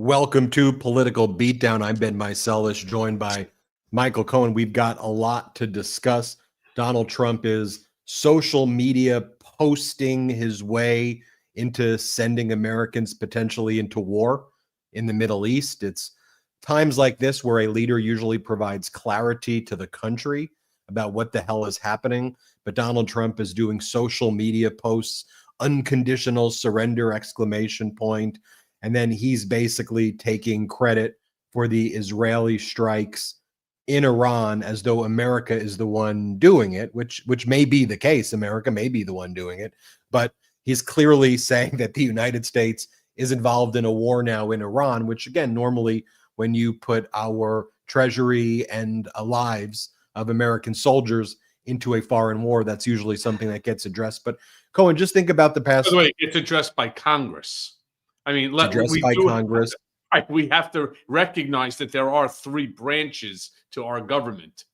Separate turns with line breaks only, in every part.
Welcome to Political Beatdown. I'm Ben Meiselas, joined by Michael Cohen. We've got a lot to discuss. Donald Trump is social media posting his way into sending Americans potentially into war in the Middle East. It's times like this where a leader usually provides clarity to the country about what the hell is happening. But Donald Trump is doing social media posts, unconditional surrender, exclamation point. And then he's basically taking credit for the Israeli strikes in Iran as though America is the one doing it, which may be the case. America may be the one doing it, but he's clearly saying that the United States is involved in a war now in Iran, which again, normally when you put our treasury and lives of American soldiers into a foreign war, that's usually something that gets addressed. But Cohen, just think about the past.
By the way, it's addressed by Congress. I mean,
Congress.
We have to recognize that there are three branches to our government.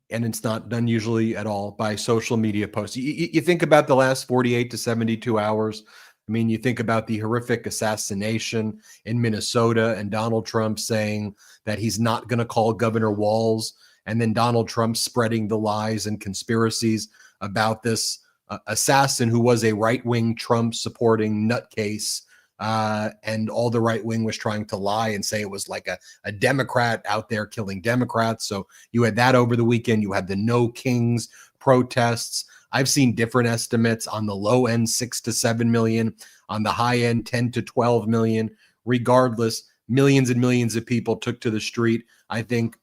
And it's not done usually at all by social media posts. You think about the last 48 to 72 hours. I mean, you think about the horrific assassination in Minnesota and Donald Trump saying that he's not going to call Governor Walz, and then Donald Trump spreading the lies and conspiracies about this assassin who was a right-wing Trump-supporting nutcase. And all the right wing was trying to lie and say it was like a Democrat out there killing Democrats. So you had that over the weekend. You had the No Kings protests. I've seen different estimates on the low end, 6 to 7 million, on the high end, 10 to 12 million. Regardless, millions and millions of people took to the street. I think,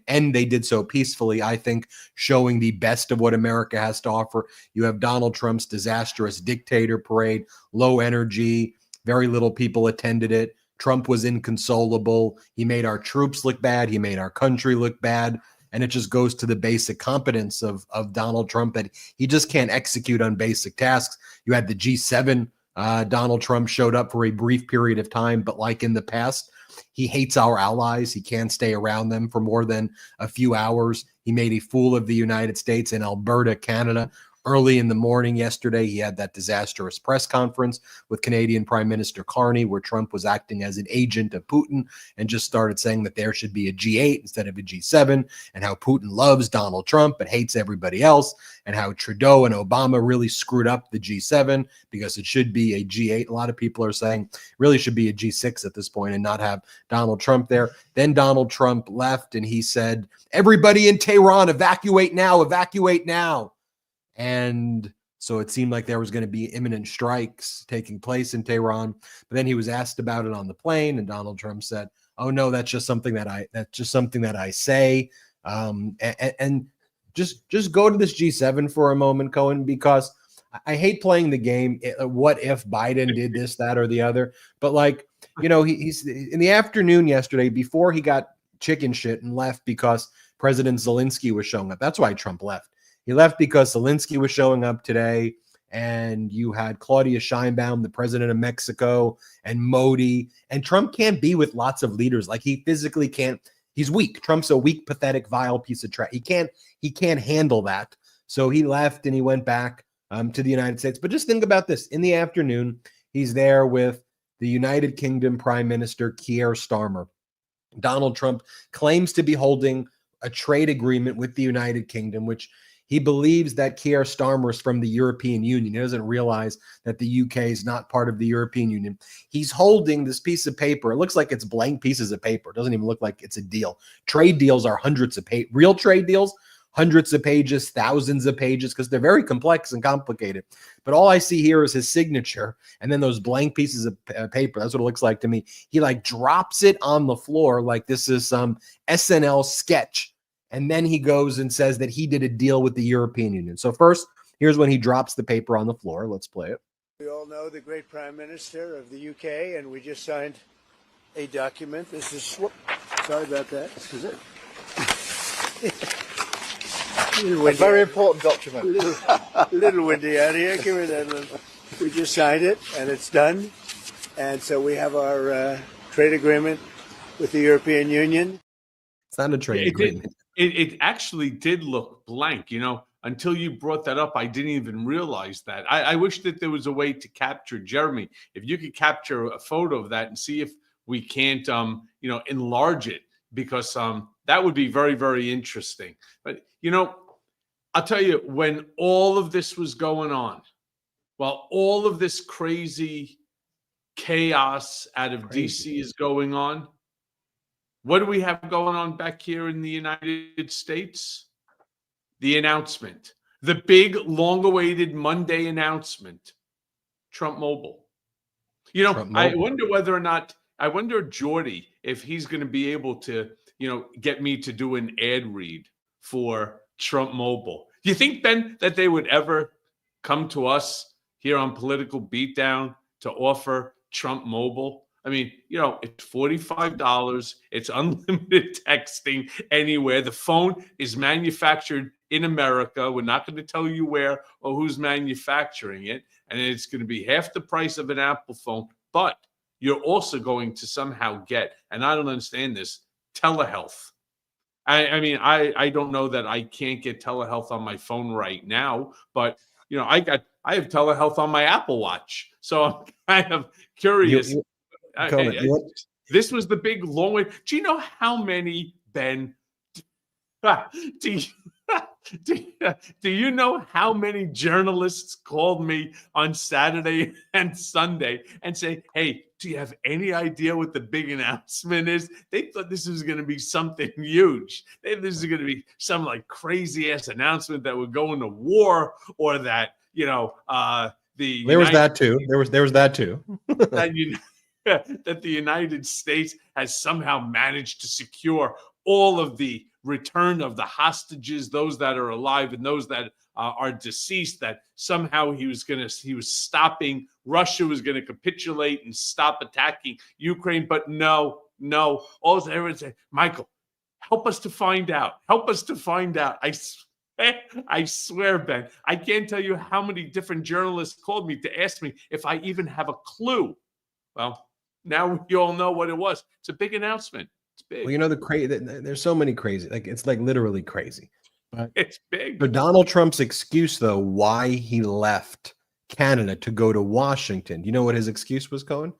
and they did so peacefully, I think, showing the best of what America has to offer. You have Donald Trump's disastrous dictator parade, low energy. Very little people attended it. Trump was inconsolable. He made our troops look bad. He made our country look bad. And it just goes to the basic competence of Donald Trump that he just can't execute on basic tasks. You had the G7. Donald Trump showed up for a brief period of time, but like in the past, he hates our allies. He can't stay around them for more than a few hours. He made a fool of the United States in Alberta, Canada. Early in the morning yesterday, he had that disastrous press conference with Canadian Prime Minister Carney, where Trump was acting as an agent of Putin and just started saying that there should be a G8 instead of a G7, and how Putin loves Donald Trump but hates everybody else, and how Trudeau and Obama really screwed up the G7 because it should be a G8. A lot of people are saying it really should be a G6 at this point and not have Donald Trump there. Then Donald Trump left and he said, "Everybody in Tehran, evacuate now, evacuate now." And so it seemed like there was going to be imminent strikes taking place in Tehran. But then he was asked about it on the plane, and Donald Trump said, "Oh no, that's just something that I say." And just go to this G7 for a moment, Cohen, because I hate playing the game. What if Biden did this, that, or the other? But like, you know, he's in the afternoon yesterday before he got chicken shit and left because President Zelensky was showing up. That's why Trump left. He left because Zelensky was showing up today, and you had Claudia Sheinbaum, the president of Mexico, and Modi. And Trump can't be with lots of leaders. Like, he physically can't. He's weak. Trump's a weak, pathetic, vile piece of trash. He can't handle that. So he left and he went back to the United States. But just think about this. In the afternoon, he's there with the United Kingdom Prime Minister Keir Starmer. Donald Trump claims to be holding a trade agreement with the United Kingdom, which he believes that Keir Starmer is from the European Union. He doesn't realize that the UK is not part of the European Union. He's holding this piece of paper. It looks like it's blank pieces of paper. It doesn't even look like it's a deal. Trade deals are hundreds of pages. Real trade deals, hundreds of pages, thousands of pages, because they're very complex and complicated. But all I see here is his signature and then those blank pieces of paper. That's what it looks like to me. He like drops it on the floor like this is some SNL sketch. And then he goes and says that he did a deal with the European Union. So first, here's when he drops the paper on the floor. Let's play it.
We all know the great Prime Minister of the UK, and we just signed a document. This is, sorry about that. This is it.
A very important document.
Little windy out here. Give me that. We just signed it, and it's done. And so we have our trade agreement with the European Union.
It's not a trade agreement.
It actually did look blank, you know, until you brought that up. I didn't even realize that. I wish that there was a way to capture, Jeremy, if you could capture a photo of that and see if we can't, enlarge it, because that would be very, very interesting. But, I'll tell you, when all of this was going on, while all of this crazy chaos out of DC is going on, what do we have going on back here in the United States? The announcement, the big, long-awaited Monday announcement, Trump Mobile. I wonder Jordy, if he's going to be able to, get me to do an ad read for Trump Mobile. Do you think, Ben, that they would ever come to us here on Political Beatdown to offer Trump Mobile? I mean, it's $45. It's unlimited texting anywhere. The phone is manufactured in America. We're not going to tell you where or who's manufacturing it. And it's going to be half the price of an Apple phone. But you're also going to somehow get, and I don't understand this, telehealth. I don't know that I can't get telehealth on my phone right now, but I have telehealth on my Apple Watch. So I'm kind of curious. This was the big long way. Do you know how many, Ben? Do you know how many journalists called me on Saturday and Sunday and say, "Hey, do you have any idea what the big announcement is?" They thought this was going to be something huge. They thought this is going to be some crazy ass announcement that we're going to war, or that that the United States has somehow managed to secure all of the return of the hostages, those that are alive and those that are deceased, that somehow he was stopping, Russia was going to capitulate and stop attacking Ukraine. But no, all everyone said, "Michael, help us to find out. Help us to find out." I swear, Ben, I can't tell you how many different journalists called me to ask me if I even have a clue. Well, now you all know what it was. It's a big announcement. It's big.
Well, there's so many crazy, it's literally crazy. But
it's big.
But Donald Trump's excuse, though, why he left Canada to go to Washington, you know what his excuse was, Cohen?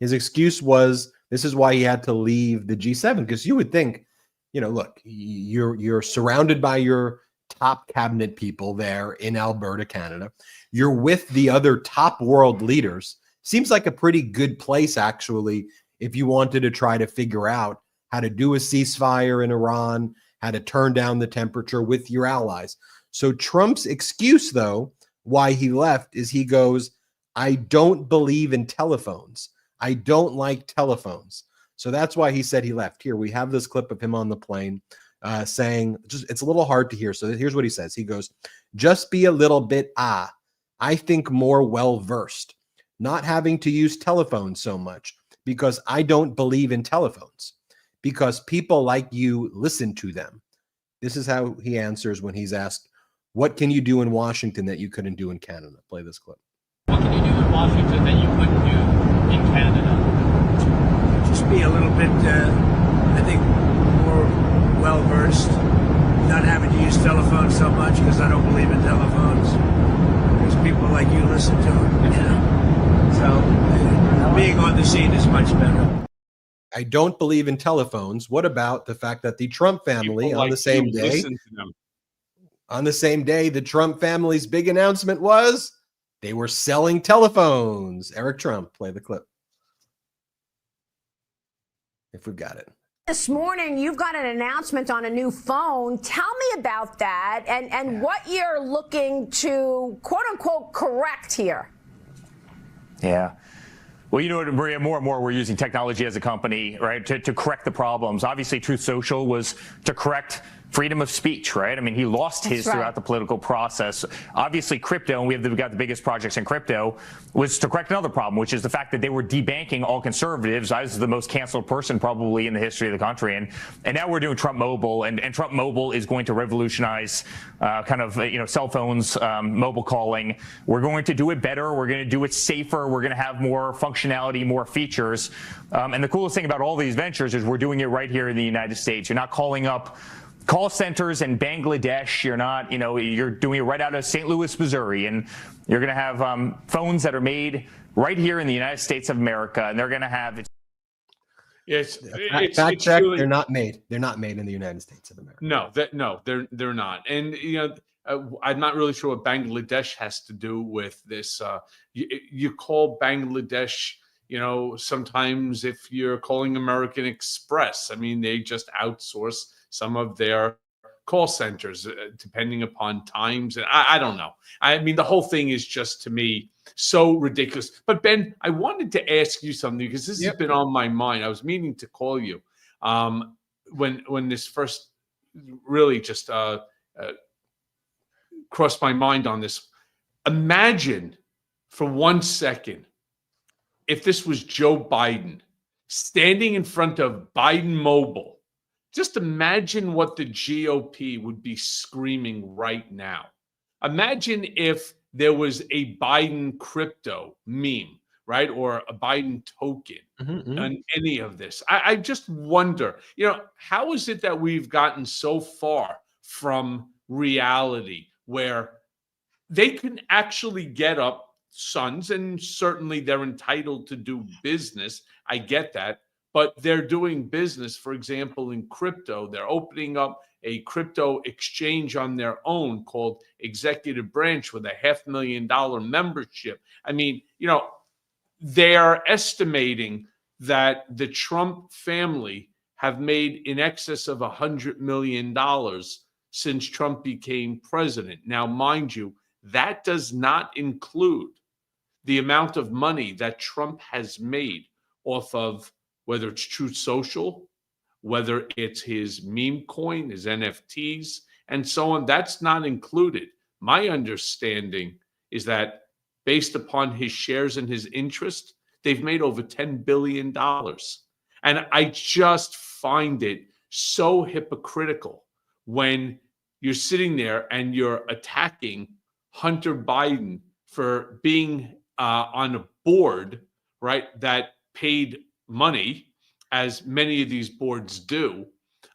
His excuse was, this is why he had to leave the G7, because you would think, look, you're surrounded by your top cabinet people there in Alberta, Canada. You're with the other top world leaders. Seems like a pretty good place, actually, if you wanted to try to figure out how to do a ceasefire in Iran, how to turn down the temperature with your allies. So Trump's excuse, though, why he left is he goes, "I don't believe in telephones. I don't like telephones." So that's why he said he left. Here, we have this clip of him on the plane saying, it's a little hard to hear. So here's what he says. He goes, "Just be a little bit, I think more well-versed, not having to use telephones so much, because I don't believe in telephones, because people like you listen to them." This is how he answers when he's asked, "What can you do in Washington that you couldn't do in Canada?" Play this clip.
What can you do in Washington that you couldn't do in Canada?
Just be a little bit, I think, more well-versed, not having to use telephones so much, because I don't believe in telephones. There's people like you listen to them, So being on the scene is much better.
I don't believe in telephones. What about the fact that the Trump family on the same day, the Trump family's big announcement was they were selling telephones? Eric Trump, play the clip. If we've got it.
This morning, you've got an announcement on a new phone. Tell me about that and what you're looking to, quote unquote, correct here.
Yeah. Well, you know what, Maria, more and more we're using technology as a company, right, to correct the problems. Obviously, Truth Social was to correct freedom of speech, right? I mean, he lost his throughout the political process. Obviously, crypto, and we've got the biggest projects in crypto, was to correct another problem, which is the fact that they were debanking all conservatives. I was the most canceled person probably in the history of the country. And now we're doing Trump Mobile, and Trump Mobile is going to revolutionize cell phones, mobile calling. We're going to do it better. We're going to do it safer. We're going to have more functionality, more features. And the coolest thing about all these ventures is we're doing it right here in the United States. You're not calling up call centers in Bangladesh. You're not, you're doing it right out of St. Louis, Missouri. And you're going to have phones that are made right here in the United States of America. And they're going to have
Fact check,
really,
they're not made. They're not made in the United States of America.
no, they're not. And I'm not really sure what Bangladesh has to do with this. You call Bangladesh, sometimes if you're calling American Express, I mean, they just outsource some of their call centers depending upon times. And I don't know. I mean, the whole thing is just, to me, so ridiculous. But Ben, I wanted to ask you something, because this has been on my mind. I was meaning to call you when this first really just crossed my mind on this. Imagine for 1 second if this was Joe Biden standing in front of Biden Mobile. Just imagine what the GOP would be screaming right now. Imagine if there was a Biden crypto meme, right? Or a Biden token on any of this. I just wonder, how is it that we've gotten so far from reality where they can actually get up sons, and certainly they're entitled to do business. I get that. But they're doing business, for example, in crypto. They're opening up a crypto exchange on their own called Executive Branch with a $500,000 membership. I mean, they are estimating that the Trump family have made in excess of $100 million since Trump became president. Now, mind you, that does not include the amount of money that Trump has made off of whether it's Truth Social, whether it's his meme coin, his NFTs, and so on. That's not included. My understanding is that based upon his shares and his interest, they've made over $10 billion. And I just find it so hypocritical when you're sitting there and you're attacking Hunter Biden for being on a board, right, that paid money, as many of these boards do.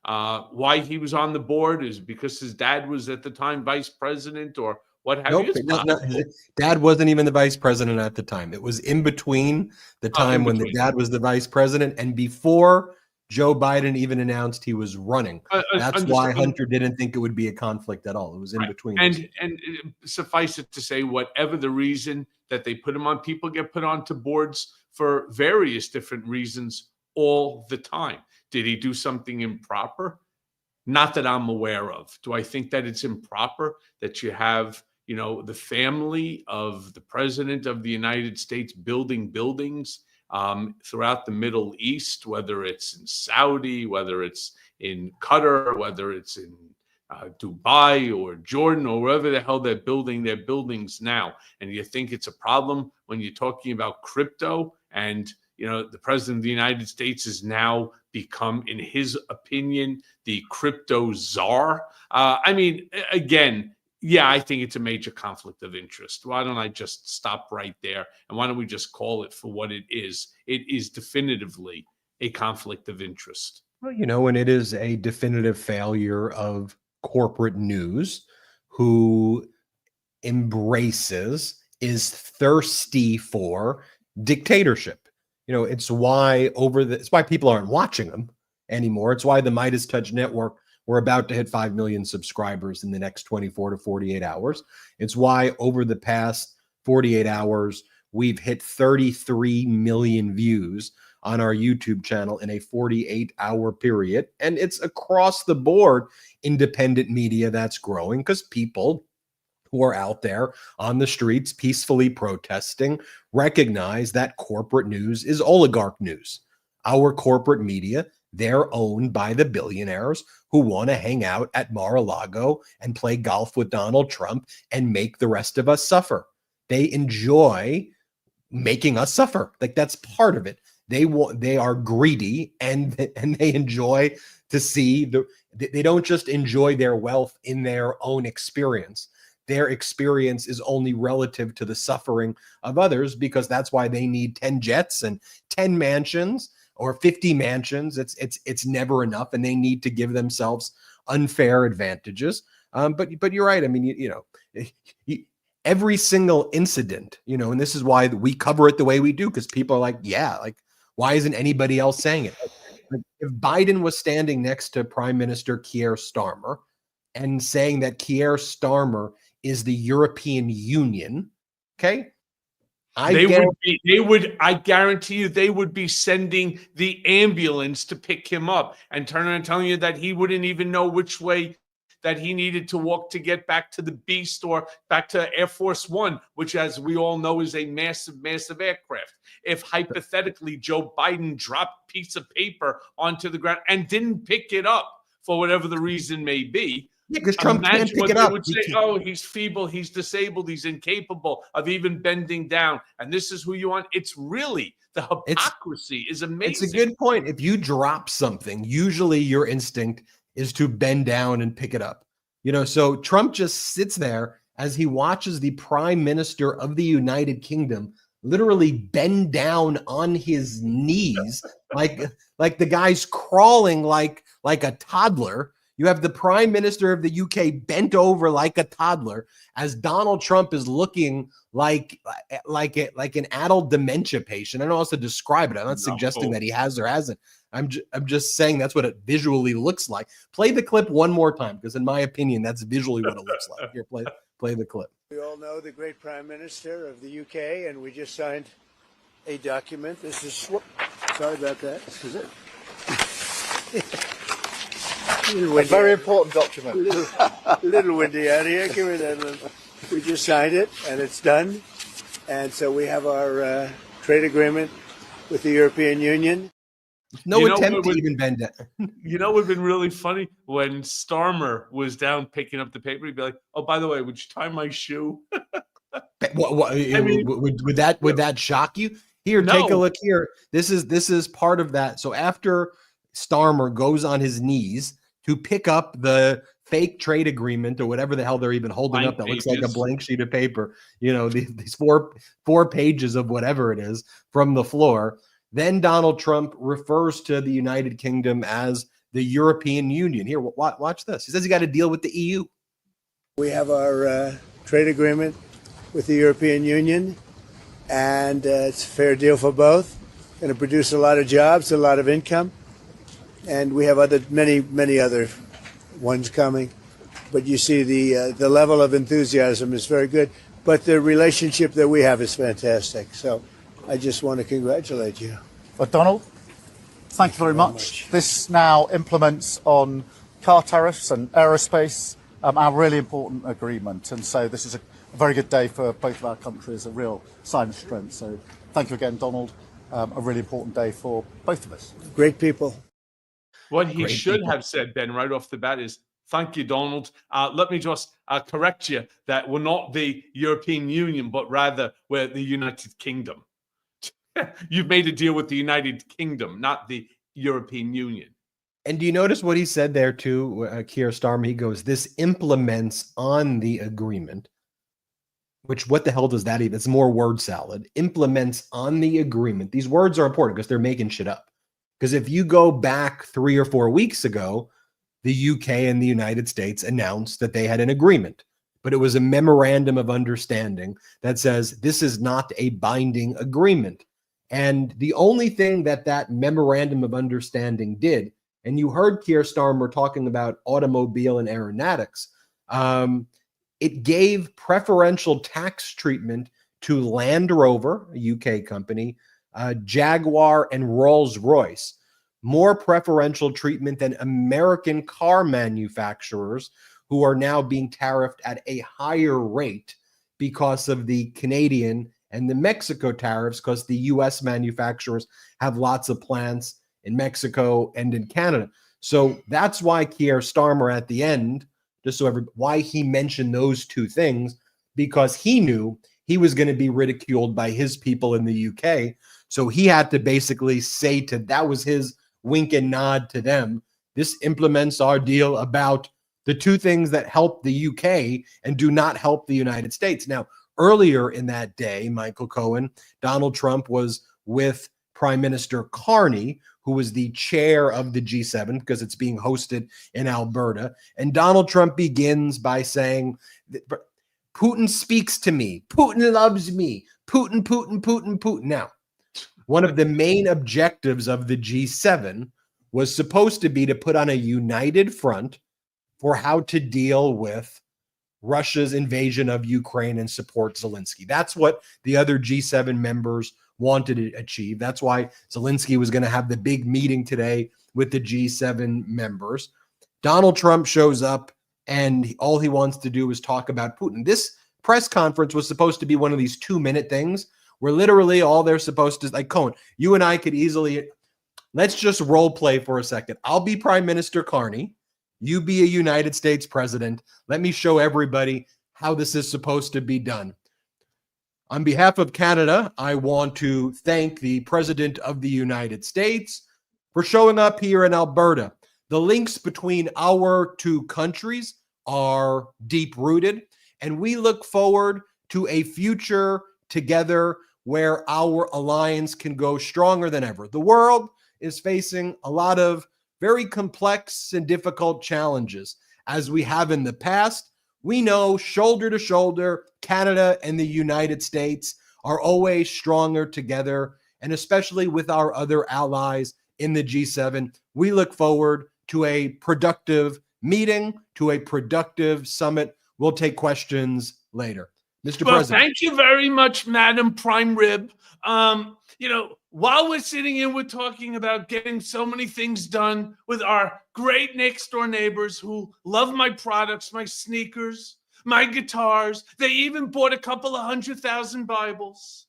Why he was on the board is because his dad was at the time vice president, or what have you.
His dad wasn't even the vice president at the time. It was in between the time when the dad was the vice president and before Joe Biden even announced he was running. That's why Hunter didn't think it would be a conflict at all. It was in between.
And suffice it to say, whatever the reason that they put him on, people get put onto boards for various different reasons all the time. Did he do something improper? Not that I'm aware of. Do I think that it's improper that you have, the family of the president of the United States building buildings throughout the Middle East, whether it's in Saudi, whether it's in Qatar, whether it's in Dubai or Jordan or wherever the hell they're building their buildings now? And you think it's a problem when you're talking about crypto, and the president of the United States has now become, in his opinion, the crypto czar. I mean, again, I think it's a major conflict of interest. Why don't I just stop right there? And why don't we just call it for what it is? It is definitively a conflict of interest.
Well, and it is a definitive failure of corporate news, who is thirsty for dictatorship. It's why it's why people aren't watching them anymore. It's why the Midas Touch Network, we're about to hit 5 million subscribers in the next 24 to 48 hours. It's why over the past 48 hours, we've hit 33 million views on our YouTube channel in a 48-hour period. And it's across the board independent media that's growing, because people who are out there on the streets peacefully protesting recognize that corporate news is oligarch news. Our corporate media, they're owned by the billionaires who want to hang out at Mar-a-Lago and play golf with Donald Trump and make the rest of us suffer. They enjoy making us suffer. Like, that's part of it. They are greedy, and they enjoy to see they don't just enjoy their wealth in their own experience. Their experience is only relative to the suffering of others, because that's why they need 10 jets and 10 mansions or 50 mansions. It's never enough, and they need to give themselves unfair advantages. But you're right. I mean, every single incident, and this is why we cover it the way we do, because people are like, why isn't anybody else saying it? If Biden was standing next to Prime Minister Keir Starmer and saying that Keir Starmer is the European Union, okay, I
guarantee you they would be sending the ambulance to pick him up and turn around and telling you that he wouldn't even know which way that he needed to walk to get back to the Beast or back to Air Force One, which, as we all know, is a massive, massive aircraft. If hypothetically Joe Biden dropped a piece of paper onto the ground and didn't pick it up for whatever the reason may be,
because Trump can't pick it up.
Would say, oh, he's feeble, he's disabled, he's incapable of even bending down, and this is who you want. It's really, the hypocrisy is amazing.
It's a good point. If you drop something, usually your instinct is to bend down and pick it up. So Trump just sits there as he watches the Prime Minister of the United Kingdom literally bend down on his knees, like the guy's crawling like a toddler. You have the Prime Minister of the UK bent over like a toddler as Donald Trump is looking like an adult dementia patient. I don't know how else to describe it. I'm not suggesting that he has or hasn't. I'm just saying that's what it visually looks like. Play the clip one more time, because in my opinion, that's visually what it looks like. Here, play the clip.
We all know the great Prime Minister of the UK, and we just signed a document. This is, sorry about that. This is it.
A very important document.
A little windy out here. Give me that. We just signed it, and it's done. And so we have our trade agreement with the European Union.
No attempt to even bend it.
It would have been really funny when Starmer was down picking up the paper. He'd be like, "Oh, by the way, would you tie my shoe?"
Would that shock you? Here, take a look here. This is part of that. So after Starmer goes on his knees to pick up the fake trade agreement or whatever the hell they're even holding up that looks like a blank sheet of paper, these four pages of whatever it is from the floor. Then Donald Trump refers to the United Kingdom as the European Union. Here, watch this. He says he got to deal with the EU.
We have our trade agreement with the European Union, and it's a fair deal for both. Going to produce a lot of jobs, a lot of income, and we have many other ones coming. But you see the level of enthusiasm is very good. But the relationship that we have is fantastic. So I just want to congratulate you.
Well, Donald, thank you very much. This now implements on car tariffs and aerospace, our really important agreement. And so this is a very good day for both of our countries, a real sign of strength. So thank you again, Donald. A really important day for both of us.
Great people.
What he should have said, Ben, right off the bat is, thank you, Donald. Let me just correct you that we're not the European Union, but rather we're the United Kingdom. You've made a deal with the United Kingdom, not the European Union.
And do you notice what he said there too, Keir Starmer? He goes, this implements on the agreement, which what the hell does that even? It's more word salad. Implements on the agreement. These words are important because they're making shit up. Because if you go back 3 or 4 weeks ago, the UK and the United States announced that they had an agreement, but it was a memorandum of understanding that says this is not a binding agreement. And the only thing that memorandum of understanding did, and you heard Keir Starmer talking about automobile and aeronautics, it gave preferential tax treatment to Land Rover, a UK company, Jaguar, and Rolls-Royce, more preferential treatment than American car manufacturers who are now being tariffed at a higher rate because of the Canadian and the Mexico tariffs, because the US manufacturers have lots of plants in Mexico and in Canada. So that's why Keir Starmer at the end, why he mentioned those two things, because he knew he was going to be ridiculed by his people in the UK. So he had to basically say that was his wink and nod to them. This implements our deal about the two things that help the UK and do not help the United States. Now, earlier in that day, Michael Cohen, Donald Trump was with Prime Minister Carney, who was the chair of the G7 because it's being hosted in Alberta. And Donald Trump begins by saying, Putin speaks to me. Putin loves me. Putin, Putin, Putin, Putin. Now, one of the main objectives of the G7 was supposed to be to put on a united front for how to deal with Russia's invasion of Ukraine and support Zelensky. That's what the other G7 members wanted to achieve. That's why Zelensky was going to have the big meeting today with the G7 members. Donald Trump shows up and all he wants to do is talk about Putin. This press conference was supposed to be one of these 2-minute things where literally all they're supposed to, like, Cohen, you and I could easily, let's just role play for a second. I'll be Prime Minister Carney. You be a United States president. Let me show everybody how this is supposed to be done. On behalf of Canada, I want to thank the President of the United States for showing up here in Alberta. The links between our two countries are deep-rooted, and we look forward to a future together where our alliance can go stronger than ever. The world is facing a lot of very complex and difficult challenges. As we have in the past, we know shoulder to shoulder, Canada and the United States are always stronger together, and especially with our other allies in the G7, we look forward to a productive meeting, to a productive summit. We'll take questions later. Mr.
Well,
President.
thank you very much, Madam Prime Rib. While we're sitting here, we're talking about getting so many things done with our great next door neighbors who love my products, my sneakers, my guitars. They even bought a couple of 100,000 Bibles.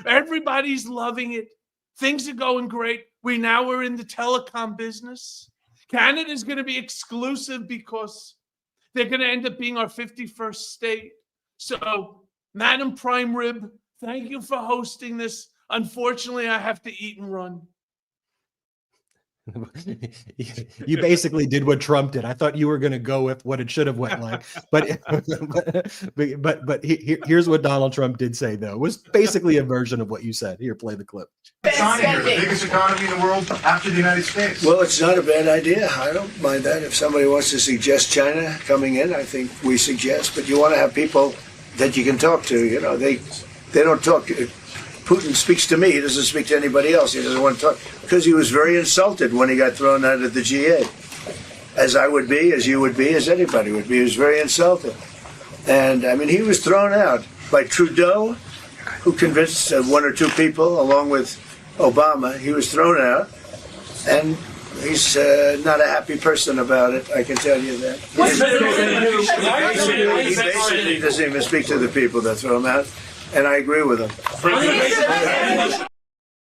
Everybody's loving it. Things are going great. We now are in the telecom business. Canada is going to be exclusive because they're going to end up being our 51st state. So, Madam Prime Rib, thank you for hosting this. Unfortunately, I have to eat and run.
You basically did what Trump did. I thought you were going to go with what it should have went like, but here's what Donald Trump did say, though. It was basically a version of what you said. Here, play the clip.
China, the biggest economy in the world after the United States.
Well, it's not a bad idea. I don't mind that. If somebody wants to suggest China coming in, I think we suggest. But you want to have people that you can talk to. You know, they don't talk. Putin speaks to me. He doesn't speak to anybody else. He doesn't want to talk because he was very insulted when he got thrown out of the G8, as I would be, as you would be, as anybody would be. He was very insulted, and I mean, he was thrown out by Trudeau, who convinced one or two people, along with Obama. He was thrown out, and he's not a happy person about it. I can tell you that. He basically doesn't even speak to the people that throw him out. And I agree with him.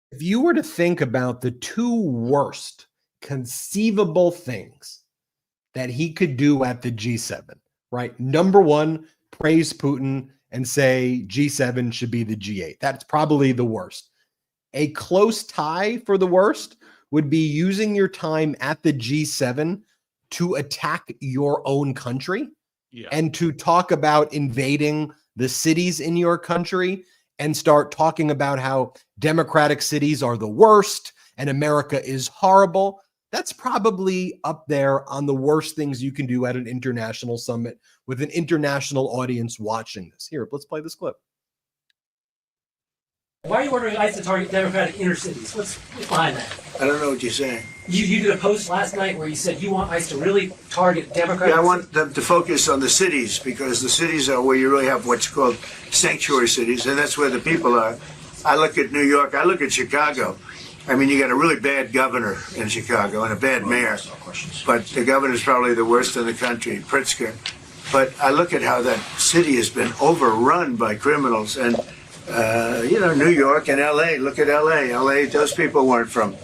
If you were to think about the two worst conceivable things that he could do at the G7, right? Number one, praise Putin and say G7 should be the G8. That's probably the worst. A close tie for the worst would be using your time at the G7 to attack your own country and to talk about invading the cities in your country and start talking about how democratic cities are the worst and America is horrible. That's probably up there on the worst things you can do at an international summit with an international audience watching this. Here, let's play this clip.
Why are you ordering ICE to target Democratic inner cities? What's behind that?
I don't know what you're saying.
You did a post last night where you said you want ICE to really target Democratic.
Yeah, I want them to focus on the cities because the cities are where you really have what's called sanctuary cities, and that's where the people are. I look at New York. I look at Chicago. I mean, you got a really bad governor in Chicago and a bad mayor, but the governor's probably the worst in the country, Pritzker. But I look at how that city has been overrun by criminals, and New York and L.A. Look at L.A. L.A. Those people weren't from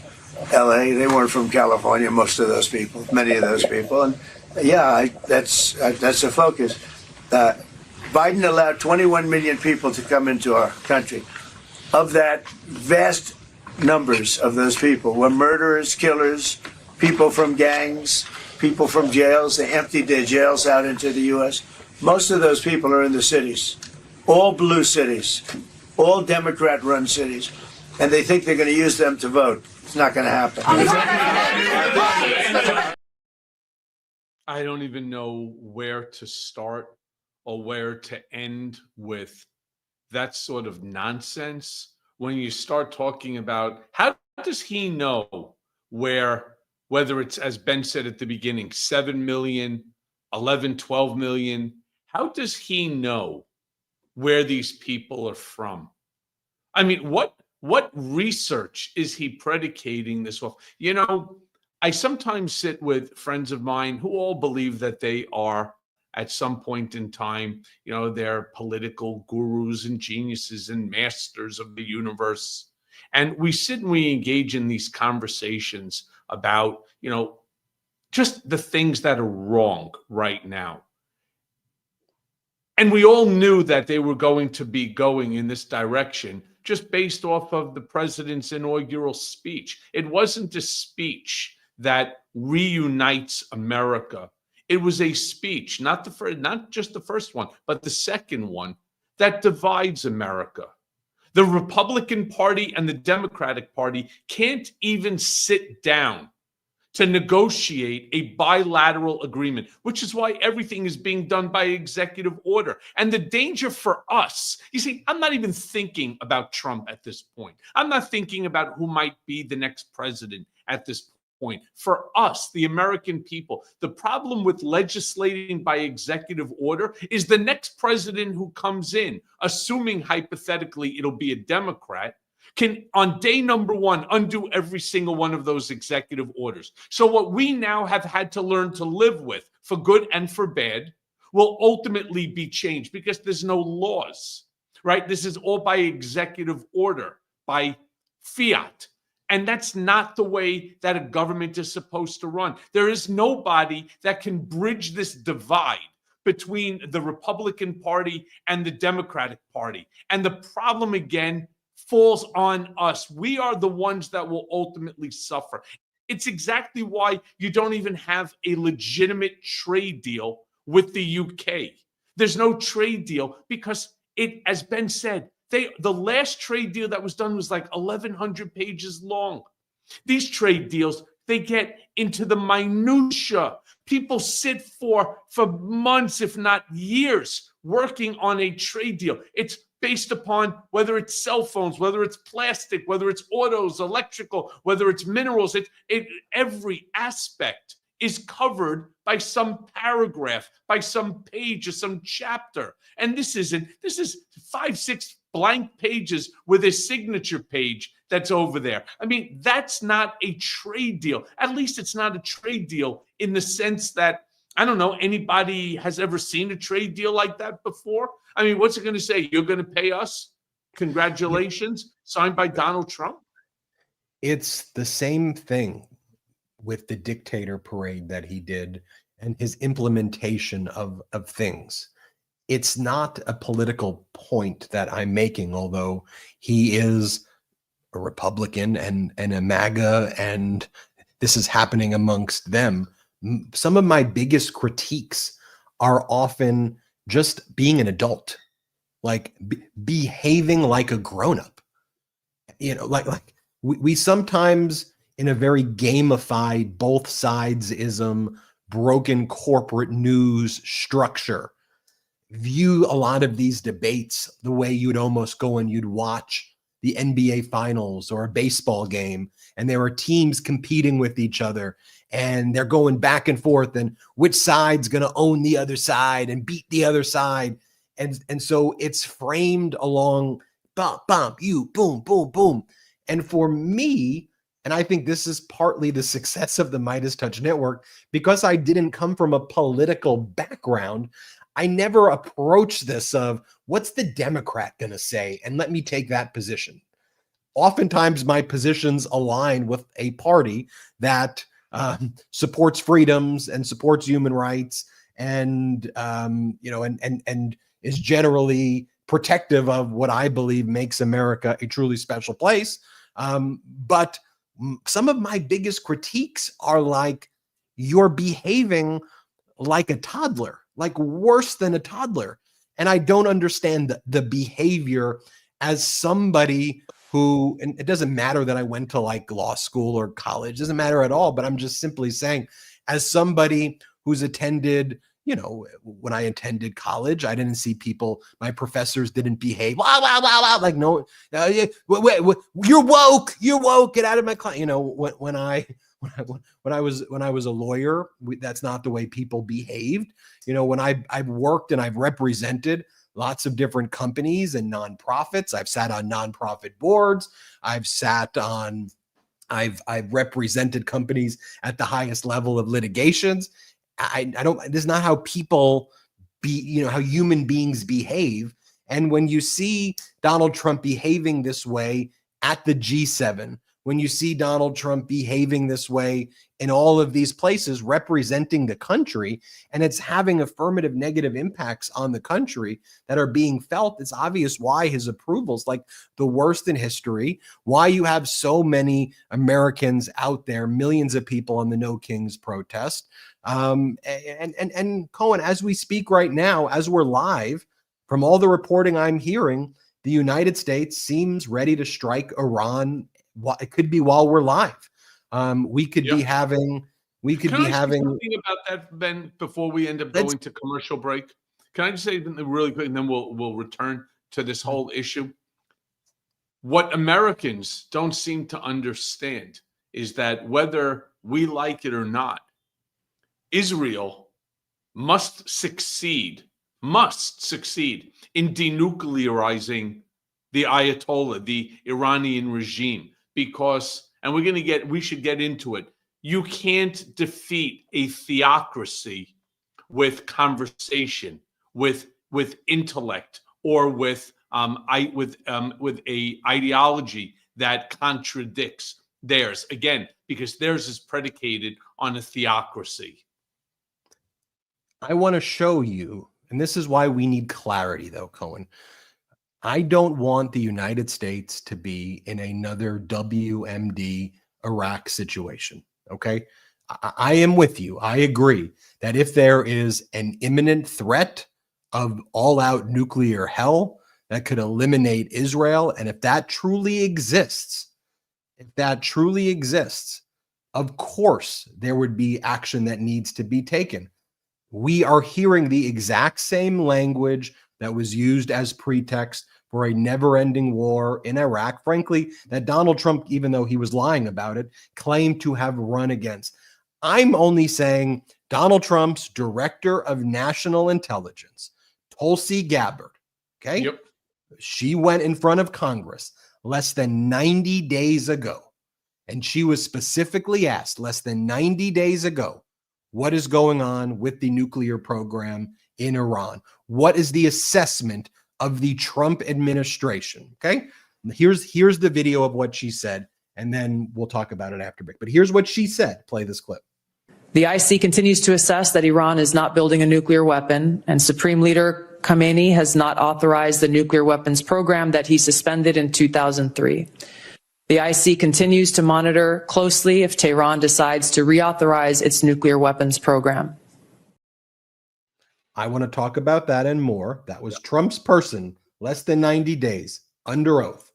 L.A. They weren't from California. Most of those people, many of those people, and that's a focus. Biden allowed 21 million people to come into our country. Of that, vast numbers of those people were murderers, killers, people from gangs, people from jails. They emptied their jails out into the U.S. Most of those people are in the cities, all blue cities, all Democrat-run cities, and they think they're going to use them to vote. It's not going to happen.
I don't even know where to start or where to end with that sort of nonsense when you start talking about how does he know where whether it's, as Ben said at the beginning, 7 million, 11, 12 million, how does he know where these people are from? I mean, what research is he predicating this off? You know, I sometimes sit with friends of mine who all believe that they are, at some point in time, you know, they're political gurus and geniuses and masters of the universe. And we sit and we engage in these conversations about, you know, just the things that are wrong right now. And we all knew that they were going to be going in this direction just based off of the president's inaugural speech. It wasn't a speech that reunites America. It was a speech, not just the first one, but the second one, that divides America. The Republican Party and the Democratic Party can't even sit down to negotiate a bilateral agreement, which is why everything is being done by executive order. And the danger for us, you see, I'm not even thinking about Trump at this point. I'm not thinking about who might be the next president at this point. For us, the American people, the problem with legislating by executive order is the next president who comes in, assuming hypothetically it'll be a Democrat, can on day number one undo every single one of those executive orders. So what we now have had to learn to live with, for good and for bad, will ultimately be changed because there's no laws, right? This is all by executive order, by fiat. And that's not the way that a government is supposed to run. There is nobody that can bridge this divide between the Republican Party and the Democratic Party. And the problem, again, falls on us. We are the ones that will ultimately suffer. It's exactly why you don't even have a legitimate trade deal with the UK. There's no trade deal because it, as Ben said, the last trade deal that was done was like 1,100 pages long. These trade deals, they get into the minutia. People sit for months, if not years, working on a trade deal. It's based upon whether it's cell phones, whether it's plastic, whether it's autos, electrical, whether it's minerals. Every aspect is covered by some paragraph, by some page, or some chapter. And this is 5-6 blank pages with a signature page that's over there. I mean, that's not a trade deal. At least it's not a trade deal in the sense that, I don't know, anybody has ever seen a trade deal like that before. I mean, what's it going to say? You're going to pay us? Congratulations, signed by Donald Trump?
It's the same thing with the dictator parade that he did and his implementation of things. It's not a political point that I'm making, although he is a Republican and a MAGA, and this is happening amongst them. Some of my biggest critiques are often just being an adult, like behaving like a grown-up. You know, like we sometimes, in a very gamified, both sides-ism, broken corporate news structure, view a lot of these debates the way you'd almost go and you'd watch the NBA finals or a baseball game, and there are teams competing with each other and they're going back and forth, and which side's going to own the other side and beat the other side. And so it's framed along bump, bump, you, boom, boom, boom. And for me, and I think this is partly the success of the Midas Touch Network, because I didn't come from a political background, I never approached this of what's the Democrat going to say, and let me take that position. Oftentimes my positions align with a party that supports freedoms and supports human rights and and is generally protective of what I believe makes America a truly special place. But some of my biggest critiques are like, you're behaving like a toddler, like worse than a toddler. And I don't understand the behavior as somebody who, and it doesn't matter that I went to like law school or college, doesn't matter at all, but I'm just simply saying, as somebody who's attended, you know, when I attended college, I didn't see people, my professors didn't behave, like, no, you're woke, get out of my class. You know, when I when I was a lawyer, that's not the way people behaved. When I've worked and I've represented lots of different companies and nonprofits. I've sat on nonprofit boards. I've represented companies at the highest level of litigations. This is not how people how human beings behave. And when you see Donald Trump behaving this way at the G7, when you see Donald Trump behaving this way in all of these places representing the country, and it's having affirmative negative impacts on the country that are being felt, it's obvious why his approval's like the worst in history, why you have so many Americans out there, millions of people on the No Kings protest. And Cohen, as we speak right now, as we're live, from all the reporting I'm hearing, the United States seems ready to strike Iran. It could be while we're live. We could be having.
Can I say something about that, Ben, before we end up going to commercial break? Can I just say something really quick, and then we'll return to this whole issue? What Americans don't seem to understand is that whether we like it or not, Israel must succeed in denuclearizing the Ayatollah, the Iranian regime, because, and we should get into it, you can't defeat a theocracy with conversation, with intellect, or with a ideology that contradicts theirs. Again, because theirs is predicated on a theocracy.
I want to show you, and this is why we need clarity, though, Cohen. I don't want the United States to be in another WMD Iraq situation. Okay. I am with you. I agree that if there is an imminent threat of all-out nuclear hell that could eliminate Israel, and if that truly exists, of course there would be action that needs to be taken. We are hearing the exact same language that was used as pretext for a never-ending war in Iraq, frankly, that Donald Trump, even though he was lying about it, claimed to have run against. I'm only saying Donald Trump's director of national intelligence, Tulsi Gabbard, okay?
Yep.
She went in front of Congress less than 90 days ago, and she was specifically asked less than 90 days ago, what is going on with the nuclear program in Iran? What is the assessment of the Trump administration? Okay, here's the video of what she said, and then we'll talk about it after break. But here's what she said. Play this clip.
The IC continues to assess that Iran is not building a nuclear weapon, and Supreme Leader Khamenei has not authorized the nuclear weapons program that he suspended in 2003. The IC continues to monitor closely if Tehran decides to reauthorize its nuclear weapons program.
I want to talk about that and more. That was Trump's person, less than 90 days, under oath.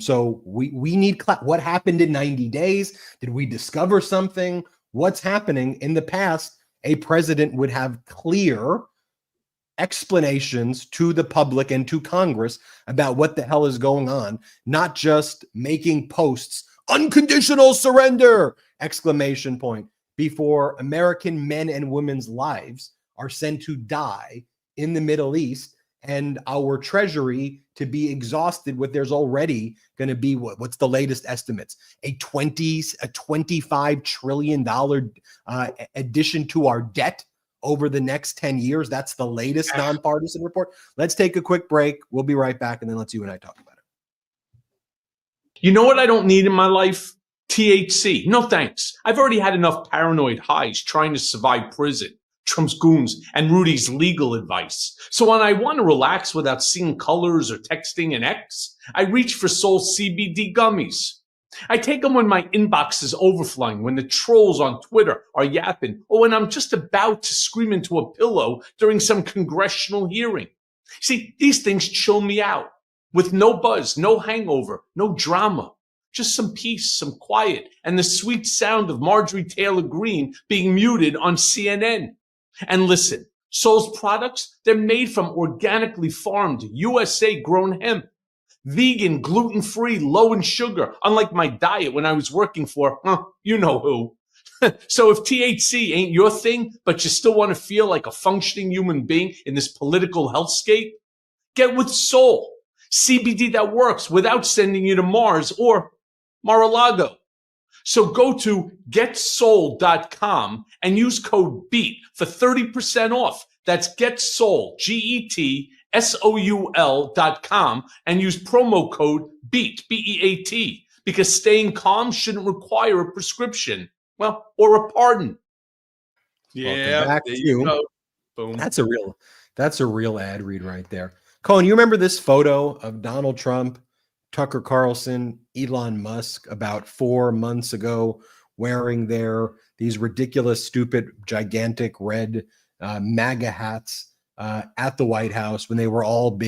So we need what happened in 90 days? Did we discover something? What's happening? In the past, a president would have clear explanations to the public and to Congress about what the hell is going on, not just making posts, unconditional surrender, exclamation point, before American men and women's lives are sent to die in the Middle East, and our treasury to be exhausted with there's already going to be what's the latest estimates, a $25 trillion addition to our debt over the next 10 years. That's the latest nonpartisan report. Let's take a quick break. We'll be right back, and then let's you and I talk about it.
You know what I don't need in my life? THC. No thanks. I've already had enough paranoid highs trying to survive prison, Trump's goons, and Rudy's legal advice. So when I want to relax without seeing colors or texting an ex, I reach for Soul CBD gummies. I take them when my inbox is overflowing, when the trolls on Twitter are yapping, or when I'm just about to scream into a pillow during some congressional hearing. See, these things chill me out, with no buzz, no hangover, no drama. Just some peace, some quiet, and the sweet sound of Marjorie Taylor Greene being muted on CNN. And listen, Soul's products, they're made from organically farmed, USA-grown hemp. vegan, gluten-free, low in sugar, unlike my diet when I was working for, you know who. So if THC ain't your thing, but you still want to feel like a functioning human being in this political hellscape, get with Soul, CBD that works without sending you to Mars or Mar-a-Lago. So go to getsoul.com and use code BEAT for 30% off. That's getsoul, GETSOUL.com, and use promo code BEAT, B-E-A-T, because staying calm shouldn't require a prescription, well, or a pardon.
Welcome back
there
to
you go. Boom.
That's a real ad read right there. Cohen, you remember this photo of Donald Trump, Tucker Carlson, Elon Musk about 4 months ago wearing these ridiculous, stupid, gigantic red MAGA hats at the White House when they were all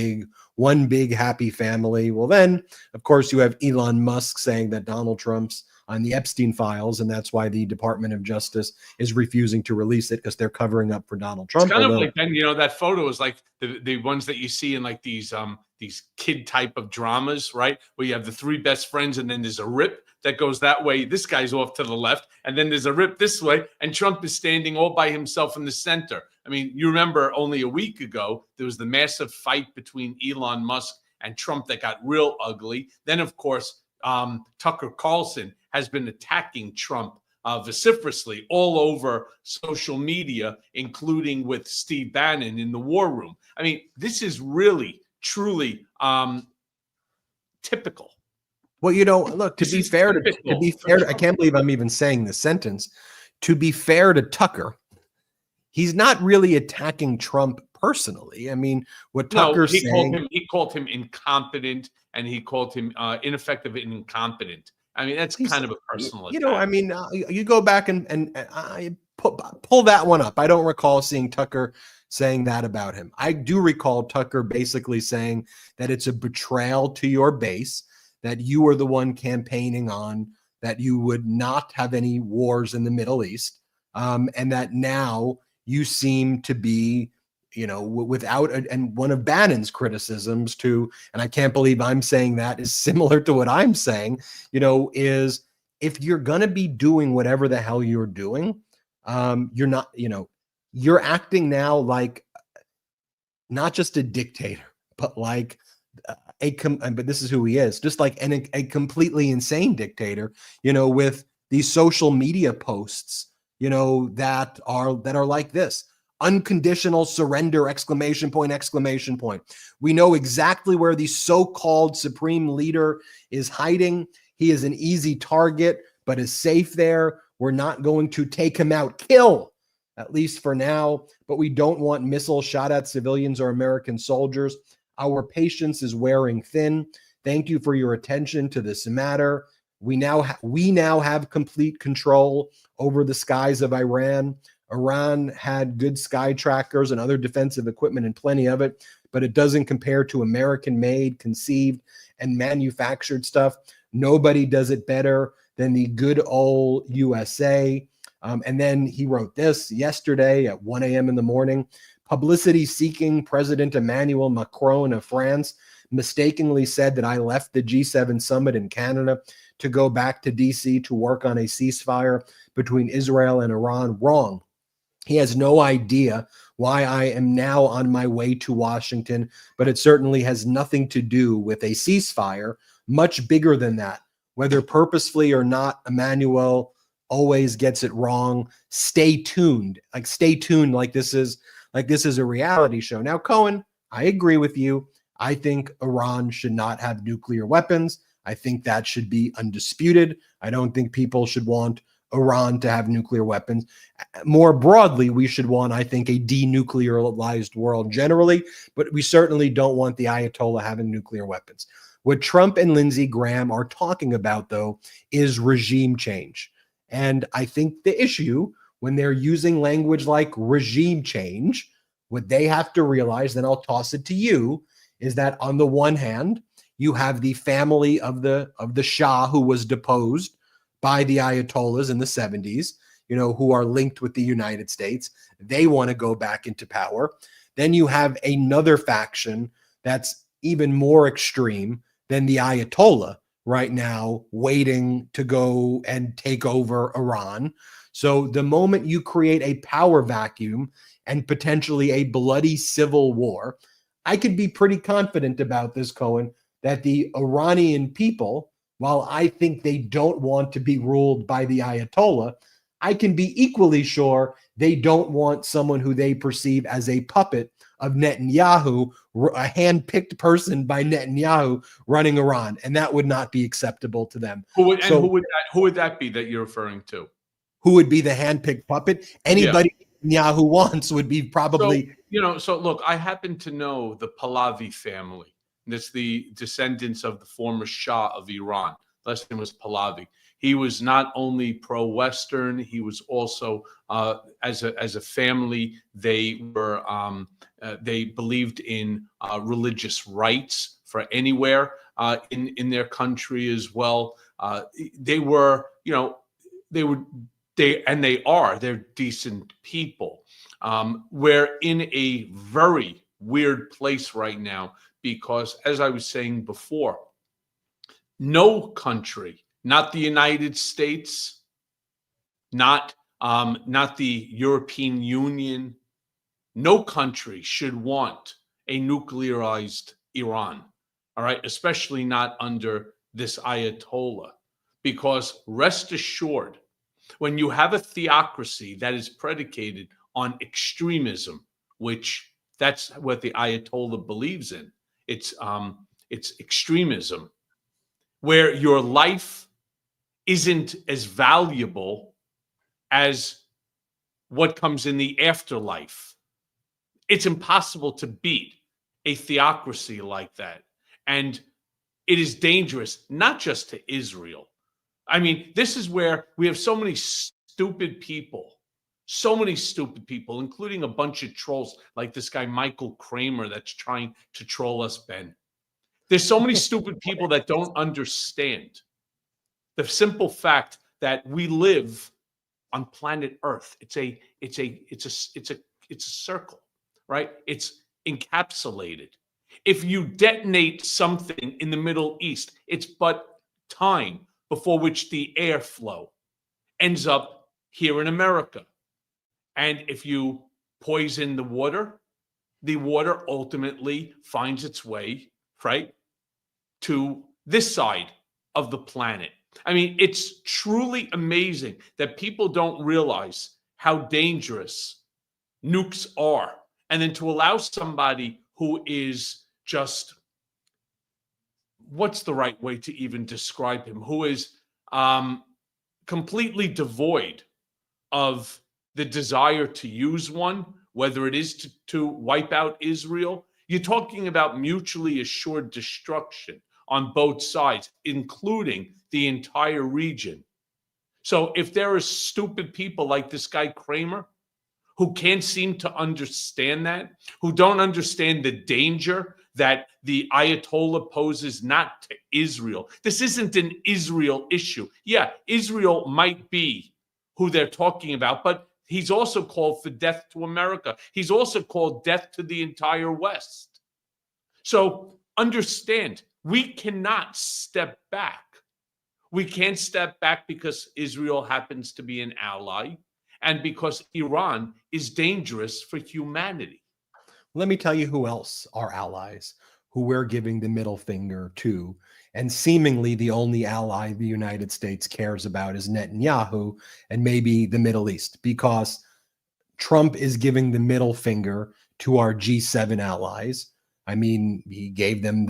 one big happy family? Well, then, of course, you have Elon Musk saying that Donald Trump's on the Epstein files, and that's why the Department of Justice is refusing to release it, because they're covering up for Donald Trump.
It's kind of like, then, that photo is like the ones that you see in like these kid type of dramas, right? Where you have the three best friends and then there's a rip that goes that way. This guy's off to the left, and then there's a rip this way, and Trump is standing all by himself in the center. I mean, you remember only a week ago, there was the massive fight between Elon Musk and Trump that got real ugly. Then, of course, Tucker Carlson has been attacking Trump vociferously all over social media, including with Steve Bannon in the war room. I mean, this is really, truly typical.
Well, look, to be fair, I can't believe I'm even saying this sentence. To be fair to Tucker, he's not really attacking Trump personally. I mean, what Tucker's saying,
he called him incompetent, and he called him ineffective and incompetent. I mean, that's kind of a personal attack.
I mean, you go back and I pull that one up. I don't recall seeing Tucker saying that about him. I do recall Tucker basically saying that it's a betrayal to your base, that you were the one campaigning on that you would not have any wars in the Middle East, and that now you seem to be, without, and one of Bannon's criticisms too, and I can't believe I'm saying that is similar to what I'm saying, is if you're going to be doing whatever the hell you're doing, you're not, you're acting now like not just a dictator, but like but this is who he is, just like a completely insane dictator, with these social media posts, that are like this: unconditional surrender, exclamation point, exclamation point. We know exactly where the so-called supreme leader is hiding. He is an easy target, but is safe there. We're not going to take him out. Kill, at least for now, but we don't want missiles shot at civilians or American soldiers. Our patience is wearing thin. Thank you for your attention to this matter. We now have complete control over the skies of Iran. Iran had good sky trackers and other defensive equipment, and plenty of it, but it doesn't compare to American-made, conceived, and manufactured stuff. Nobody does it better than the good old USA. And then he wrote this yesterday at 1 a.m. in the morning. Publicity-seeking President Emmanuel Macron of France mistakenly said that I left the G7 summit in Canada to go back to D.C. to work on a ceasefire between Israel and Iran. Wrong. He has no idea why I am now on my way to Washington, but it certainly has nothing to do with a ceasefire, much bigger than that. Whether purposefully or not, Emmanuel always gets it wrong. Stay tuned. Stay tuned like this is a reality show. Now, Cohen, I agree with you. I think Iran should not have nuclear weapons. I think that should be undisputed. I don't think people should want Iran to have nuclear weapons. More broadly, we should want, I think, a denuclearized world generally, but we certainly don't want the Ayatollah having nuclear weapons. What Trump and Lindsey Graham are talking about, though, is regime change. And I think the issue, when they're using language like regime change, what they have to realize, then I'll toss it to you, is that on the one hand, you have the family of the Shah who was deposed by the Ayatollahs in the 70s, who are linked with the United States. They want to go back into power. Then you have another faction that's even more extreme, than the Ayatollah right now waiting to go and take over Iran. So the moment you create a power vacuum and potentially a bloody civil war, I could be pretty confident about this, Cohen, that the Iranian people, while I think they don't want to be ruled by the Ayatollah, I can be equally sure they don't want someone who they perceive as a puppet of Netanyahu, a hand-picked person by Netanyahu running Iran, and that would not be acceptable to them.
Who would that be that you're referring to?
Who would be the hand-picked puppet? Anybody Netanyahu wants would be probably.
So look, I happen to know the Pahlavi family. That's the descendants of the former Shah of Iran. Last name was Pahlavi. He was not only pro-Western, he was also, as a family, they were they believed in religious rights for anywhere in their country as well. They're decent people. We're in a very weird place right now because, as I was saying before, no country, not the United States, not the European Union, no country should want a nuclearized Iran, all right? Especially not under this Ayatollah, because rest assured, when you have a theocracy that is predicated on extremism, which that's what the Ayatollah believes in, it's extremism, where your life isn't as valuable as what comes in the afterlife. It's impossible to beat a theocracy like that. And it is dangerous, not just to Israel. I mean, this is where we have so many stupid people, including a bunch of trolls like this guy, Michael Kramer, that's trying to troll us, Ben. There's so many stupid people that don't understand the simple fact that we live on planet Earth. It's a circle, right? It's encapsulated. If you detonate something in the Middle East, it's but time before which the airflow ends up here in America. And if you poison the water ultimately finds its way, right, to this side of the planet. I mean, it's truly amazing that people don't realize how dangerous nukes are. And then to allow somebody who is just, what's the right way to even describe him, who is completely devoid of the desire to use one, whether it is to wipe out Israel. You're talking about mutually assured destruction on both sides, including the entire region. So if there are stupid people like this guy Kramer, who can't seem to understand that, who don't understand the danger that the Ayatollah poses not to Israel. This isn't an Israel issue. Yeah, Israel might be who they're talking about, but he's also called for death to America. He's also called death to the entire West. So understand, we cannot step back. We can't step back because Israel happens to be an ally and because Iran is dangerous for humanity.
Let me tell you who else are allies, who we're giving the middle finger to. And seemingly the only ally the United States cares about is Netanyahu and maybe the Middle East, because Trump is giving the middle finger to our G7 allies. I mean, he gave them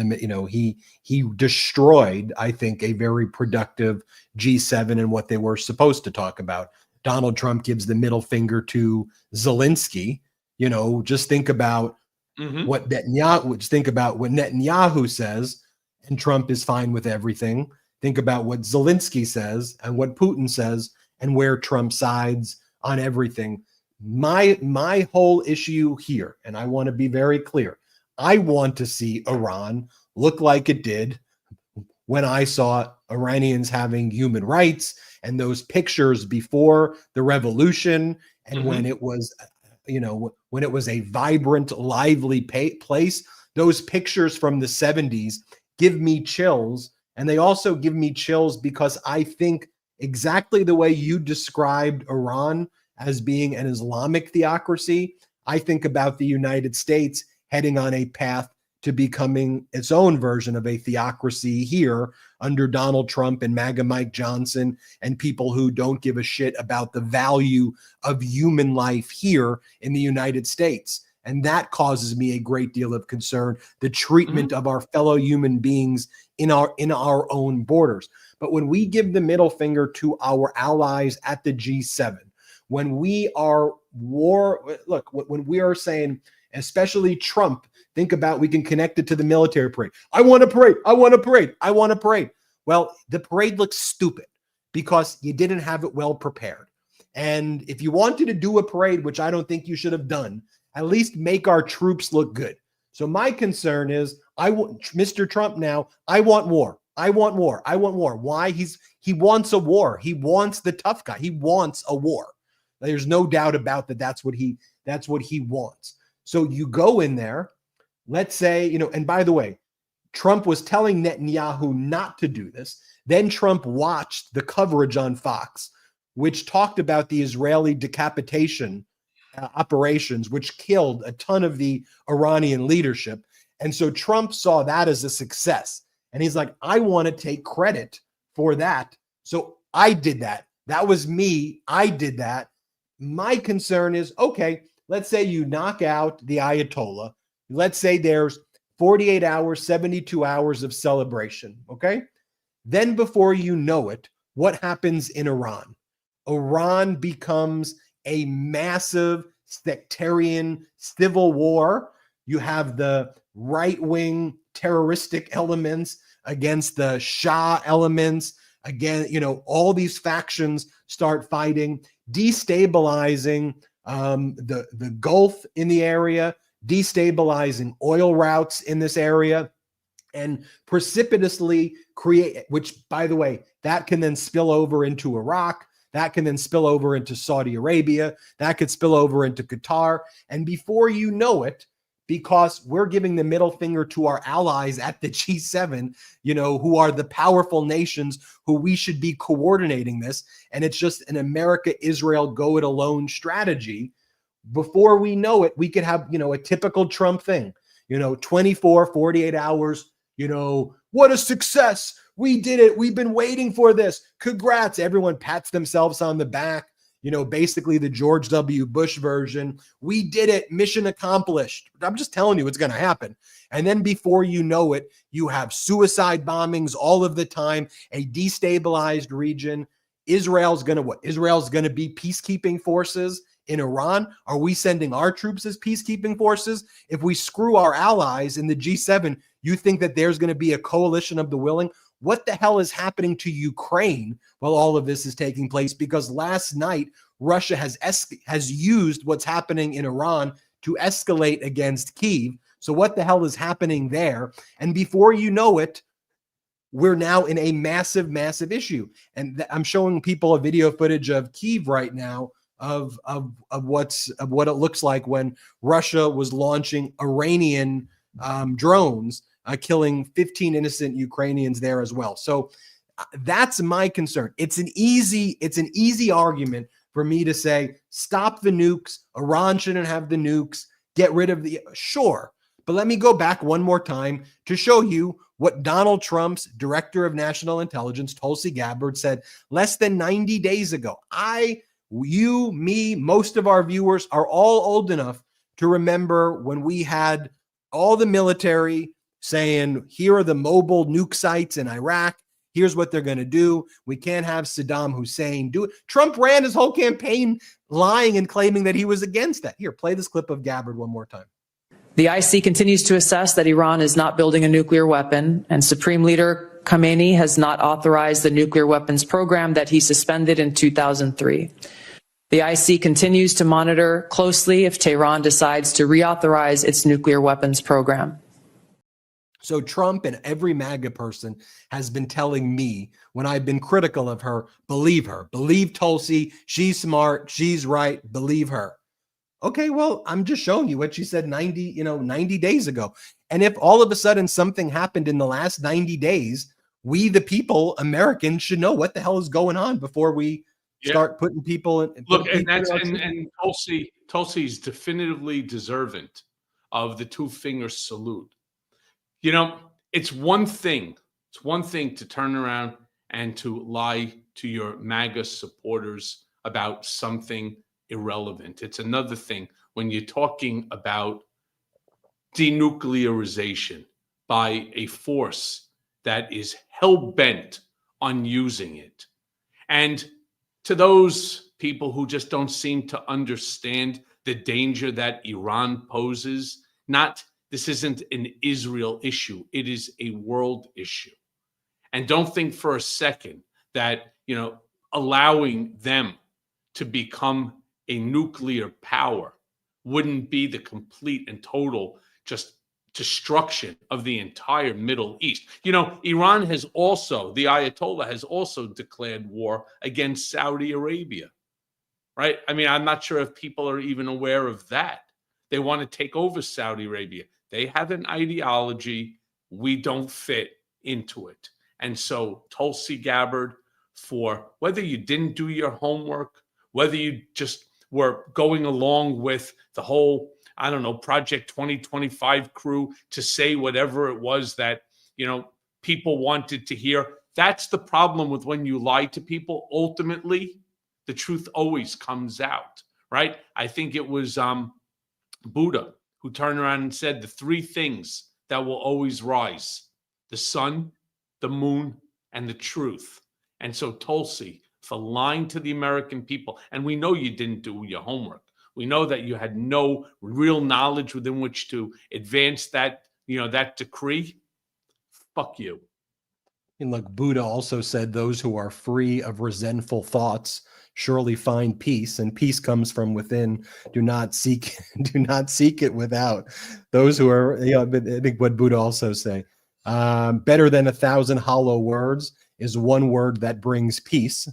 he destroyed, I think, a very productive G7 and what they were supposed to talk about. Donald Trump gives the middle finger to Zelensky. Just think about what Netanyahu says, and Trump is fine with everything. Think about what Zelensky says and what Putin says, and where Trump sides on everything. My whole issue here, and I want to be very clear, I want to see Iran look like it did when I saw Iranians having human rights and those pictures before the revolution, and when it was, when it was a vibrant, lively place. Those pictures from the 70s give me chills. And they also give me chills because I think exactly the way you described Iran as being an Islamic theocracy, I think about the United States heading on a path to becoming its own version of a theocracy here under Donald Trump and MAGA Mike Johnson and people who don't give a shit about the value of human life here in the United States. And that causes me a great deal of concern, the treatment of our fellow human beings in our own borders. But when we give the middle finger to our allies at the G7, when we are when we are saying, especially Trump, think about, we can connect it to the military parade. I want a parade. I want a parade. I want a parade. Well, the parade looks stupid because you didn't have it well prepared. And if you wanted to do a parade, which I don't think you should have done, at least make our troops look good. So my concern is, Mr. Trump now, I want war. I want war. I want war. Why? He wants a war. He wants the tough guy. He wants a war. There's no doubt about that. That's what he wants. So you go in there, let's say, and by the way, Trump was telling Netanyahu not to do this. Then Trump watched the coverage on Fox, which talked about the Israeli decapitation operations, which killed a ton of the Iranian leadership. And so Trump saw that as a success. And he's like, I want to take credit for that. So I did that. That was me. I did that. My concern is, okay, let's say you knock out the Ayatollah. Let's say there's 48 hours, 72 hours of celebration. Okay. Then before you know it, what happens in Iran? Iran becomes a massive sectarian civil war. You have the right-wing terroristic elements against the Shah elements. Again, all these factions start fighting, destabilizing the Gulf in the area, destabilizing oil routes in this area, and precipitously create, which, by the way, that can then spill over into Iraq. That can then spill over into Saudi Arabia. That could spill over into Qatar. And before you know it, because we're giving the middle finger to our allies at the G7, who are the powerful nations who we should be coordinating this. And it's just an America-Israel go-it-alone strategy. Before we know it, we could have, a typical Trump thing, 24, 48 hours, what a success. We did it. We've been waiting for this. Congrats. Everyone pats themselves on the back. Basically the George W. Bush version. We did it. Mission accomplished. I'm just telling you, it's going to happen. And then before you know it, you have suicide bombings all of the time, a destabilized region. Israel's going to what? Israel's going to be peacekeeping forces in Iran. Are we sending our troops as peacekeeping forces? If we screw our allies in the G7, you think that there's going to be a coalition of the willing? What the hell is happening to Ukraine while all of this is taking place? Because last night, Russia has used what's happening in Iran to escalate against Kyiv. So what the hell is happening there? And before you know it, we're now in a massive, massive issue. And I'm showing people a video footage of Kyiv right now of what it looks like when Russia was launching Iranian drones, killing 15 innocent Ukrainians there as well. So that's my concern. It's an easy argument for me to say, stop the nukes. Iran shouldn't have the nukes. Get rid of the, sure. But let me go back one more time to show you what Donald Trump's director of national intelligence, Tulsi Gabbard, said less than 90 days ago. You, me, most of our viewers are all old enough to remember when we had all the military saying, here are the mobile nuke sites in Iraq. Here's what they're going to do. We can't have Saddam Hussein do it. Trump ran his whole campaign lying and claiming that he was against that. Here, play this clip of Gabbard one more time.
The IC continues to assess that Iran is not building a nuclear weapon, and Supreme Leader Khamenei has not authorized the nuclear weapons program that he suspended in 2003. The IC continues to monitor closely if Tehran decides to reauthorize its nuclear weapons program.
So Trump and every MAGA person has been telling me when I've been critical of her, believe Tulsi, she's smart, she's right, believe her. Okay, well, I'm just showing you what she said 90 days ago. And if all of a sudden something happened in the last 90 days, we, the people, Americans, should know what the hell is going on before we start putting people in.
Look, and Tulsi's definitively deserving of the two-finger salute. You know, it's one thing to turn around and to lie to your MAGA supporters about something irrelevant. It's another thing when you're talking about denuclearization by a force that is hell-bent on using it. And to those people who just don't seem to understand the danger that Iran poses, this isn't an Israel issue. It is a world issue. And don't think for a second that, allowing them to become a nuclear power wouldn't be the complete and total just destruction of the entire Middle East. Iran has also, the Ayatollah has also declared war against Saudi Arabia, right? I mean, I'm not sure if people are even aware of that. They want to take over Saudi Arabia. They have an ideology. We don't fit into it. And so Tulsi Gabbard, for whether you didn't do your homework, whether you just were going along with the whole, Project 2025 crew to say whatever it was that, people wanted to hear. That's the problem with when you lie to people. Ultimately, the truth always comes out, right? I think it was Buddha who turned around and said the three things that will always rise: the sun, the moon, and the truth. And so Tulsi, for lying to the American people, and we know you didn't do your homework. We know that you had no real knowledge within which to advance that, that decree. Fuck you.
And look, Buddha also said those who are free of resentful thoughts surely find peace, and peace comes from within. Do not seek it without. Those who are, I think what Buddha also say, better than 1,000 hollow words is one word that brings peace.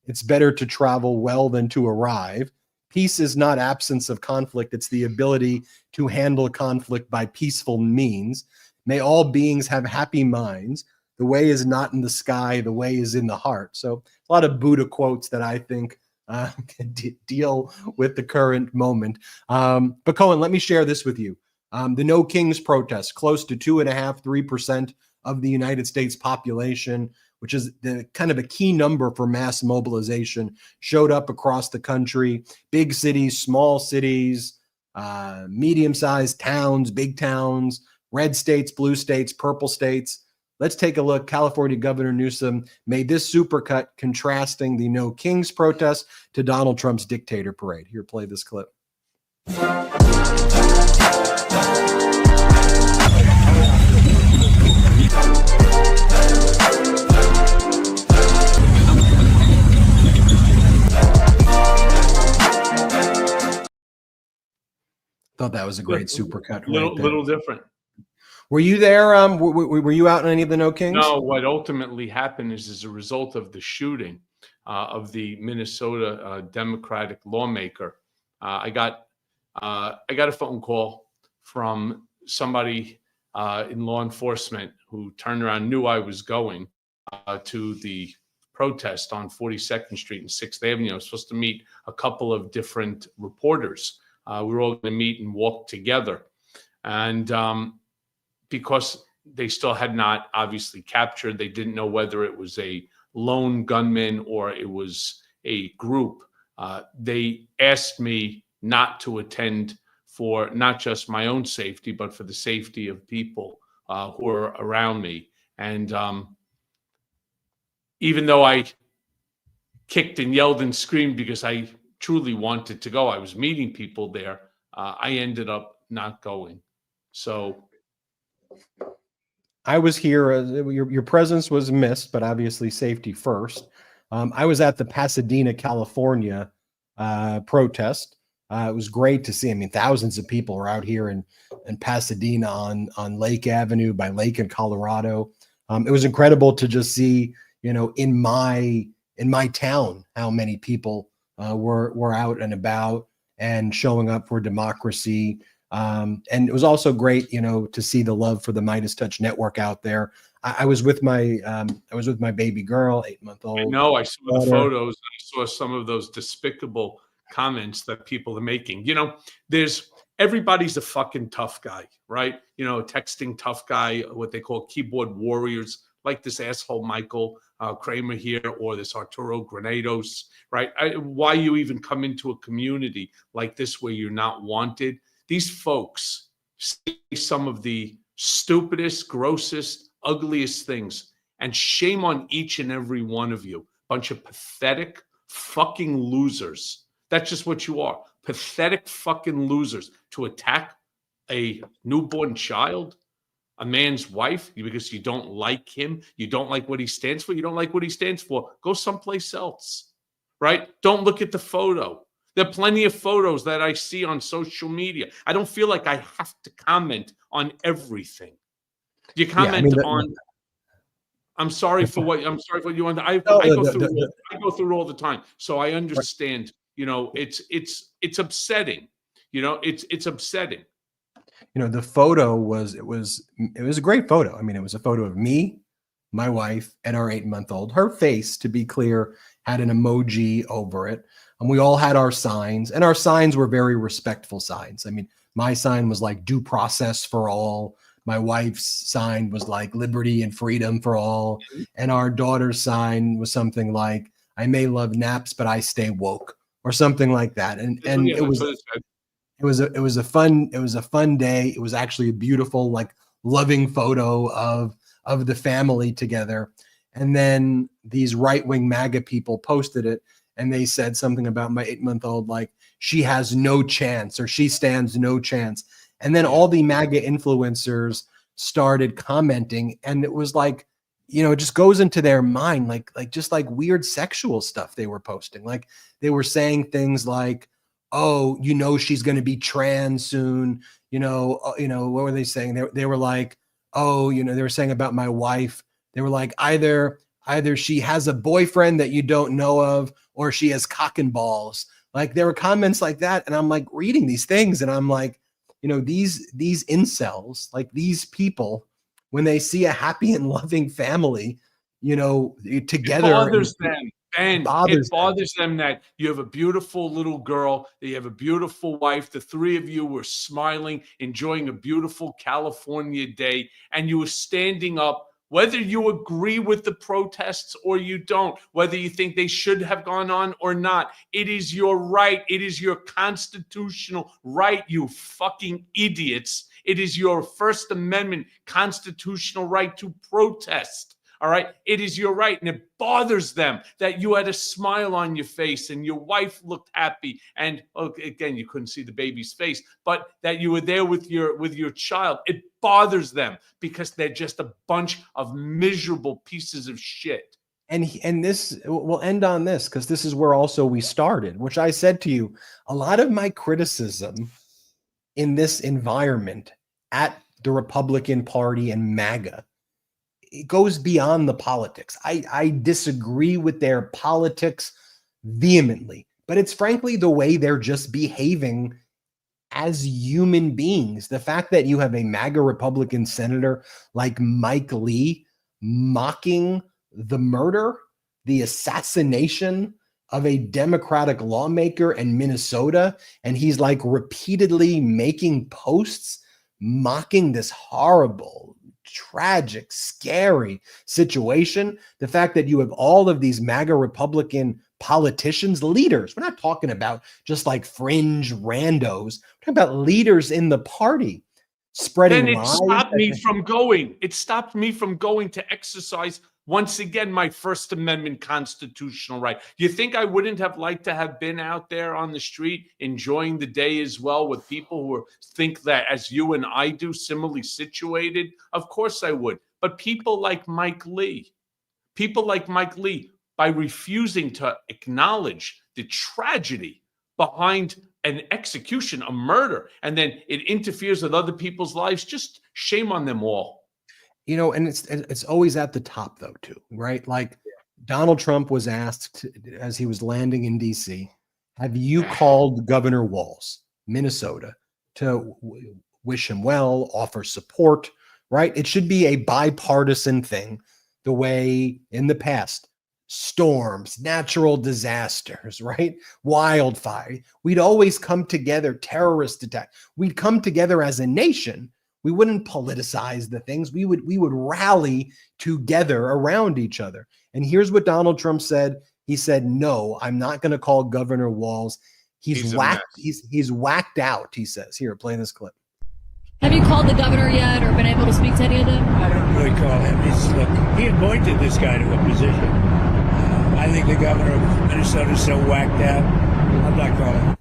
It's better to travel well than to arrive. Peace is not absence of conflict. It's the ability to handle conflict by peaceful means. May all beings have happy minds. The way is not in the sky. The way is in the heart. So a lot of Buddha quotes that I think deal with the current moment. But Cohen, let me share this with you. The No Kings protest, close to 2.5%, 3% of the United States population, which is the kind of a key number for mass mobilization, showed up across the country. Big cities, small cities, medium-sized towns, big towns, red states, blue states, purple states. Let's take a look. California Governor Newsom made this supercut contrasting the No Kings protest to Donald Trump's dictator parade. Here, play this clip. Thought that was a great supercut.
Little different.
Were you there? Were you out in any of the No Kings?
No. What ultimately happened is, as a result of the shooting of the Minnesota Democratic lawmaker, I got a phone call from somebody in law enforcement who turned around, knew I was going to the protest on 42nd Street and 6th Avenue. I was supposed to meet a couple of different reporters. We were all going to meet and walk together. And because they still had not obviously captured, they didn't know whether it was a lone gunman or it was a group. They asked me not to attend for not just my own safety, but for the safety of people who are around me. And even though I kicked and yelled and screamed because I truly wanted to go, I was meeting people there, I ended up not going. So
I was here. Your presence was missed, but obviously safety first. I was at the Pasadena, California protest. It was great to see. I mean, thousands of people were out here in Pasadena on Lake Avenue by Lake in Colorado. It was incredible to just see, in my town, how many people were out and about. and showing up for democracy. And it was also great, to see the love for the Midas Touch Network out there. I was with my baby girl, 8-month-old.
I know. I saw the
daughter.
photos. I saw some of those despicable comments that people are making. Everybody's a fucking tough guy, right? Texting tough guy, what they call keyboard warriors, like this asshole Michael Kramer here, or this Arturo Granados, right? Why you even come into a community like this where you're not wanted? These folks say some of the stupidest, grossest, ugliest things, and shame on each and every one of you. Bunch of pathetic fucking losers. That's just what you are. Pathetic fucking losers to attack a newborn child, a man's wife, because you don't like him. You don't like what he stands for. You don't like what he stands for. Go someplace else, right? Don't look at the photo. There are plenty of photos that I see on social media. I don't feel like I have to comment on everything. You comment on. I'm sorry for what you want. I go through it all the time, so I understand. It's upsetting. It's upsetting.
The photo was a great photo. I mean, it was a photo of me, my wife, and our 8-month-old. Her face, to be clear, had an emoji over it. And we all had our signs, and our signs were very respectful signs. I mean, my sign was like due process for all. My wife's sign was like liberty and freedom for all. And our daughter's sign was something like, I may love naps, but I stay woke, or something like that. And it was a fun day. It was actually a beautiful, like, loving photo of the family together. And then these right-wing MAGA people posted it, and they said something about my 8-month-old, like, she has no chance, or she stands no chance. And then all the MAGA influencers started commenting, and it was like, it just goes into their mind, like just like weird sexual stuff they were posting. Like, they were saying things like, oh, she's going to be trans soon. What were they saying? They were like, oh, they were saying about my wife. They were like, either she has a boyfriend that you don't know of, or she has cock and balls. Like, there were comments like that. And I'm like reading these things, and I'm like, these incels, like these people, when they see a happy and loving family, together.
It bothers them. And it bothers them that you have a beautiful little girl, that you have a beautiful wife. The three of you were smiling, enjoying a beautiful California day, and you were standing up, whether you agree with the protests or you don't, whether you think they should have gone on or not. It is your right. It is your constitutional right, you fucking idiots. It is your First Amendment constitutional right to protest. All right. It is your right. And it bothers them that you had a smile on your face and your wife looked happy. And again, you couldn't see the baby's face, but that you were there with your child. It bothers them because they're just a bunch of miserable pieces of shit.
And this will end on this, because this is where also we started, which I said to you, a lot of my criticism in this environment at the Republican Party and MAGA, it goes beyond the politics. I disagree with their politics vehemently, but it's frankly the way they're just behaving as human beings. The fact that you have a MAGA Republican senator like Mike Lee mocking the murder, the assassination of a Democratic lawmaker in Minnesota, and he's like repeatedly making posts mocking this horrible, tragic, scary situation. The fact that you have all of these MAGA Republican politicians, leaders. We're not talking about just like fringe randos. We're talking about leaders in the party spreading
lies. Then it stopped me from going. It stopped me from going to exercise, once again, my First Amendment constitutional right. You think I wouldn't have liked to have been out there on the street enjoying the day as well with people who think that as you and I do, similarly situated? Of course I would. But people like Mike Lee, by refusing to acknowledge the tragedy behind an execution, a murder, and then it interferes with other people's lives, just shame on them all.
And it's always at the top though, too, right? Like Donald Trump was asked as he was landing in DC, Have you called Governor Walz, Minnesota, to wish him well, offer support, right? It should be a bipartisan thing, the way in the past, storms, natural disasters, right? Wildfire. We'd always come together, terrorist attack. We'd come together as a nation. We wouldn't politicize the things. We would rally together around each other. And here's what Donald Trump said. He said, "No, I'm not going to call Governor Walz. He's whacked. He's whacked out." He says, "Here, play this clip."
Have you called the governor yet, or been able to speak to any of them?
I don't really call him. He appointed this guy to a position. I think the governor of Minnesota is so whacked out. I'm not calling him.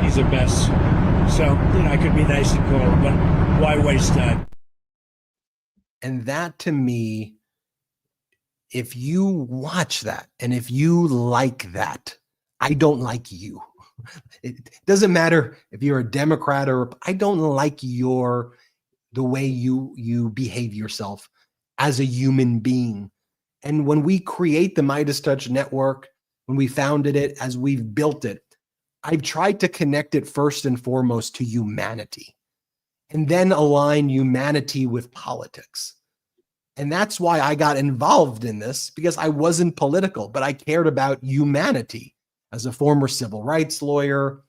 He's a mess. So, I could be nice and call him, but why waste time?
And that, to me, if you watch that and if you like that, I don't like you. It doesn't matter if you're a Democrat or I don't like the way you behave yourself as a human being. And when we create the Midas Touch Network, when we founded it, as we've built it, I've tried to connect it first and foremost to humanity and then align humanity with politics. And that's why I got involved in this, because I wasn't political, but I cared about humanity. As a former civil rights lawyer,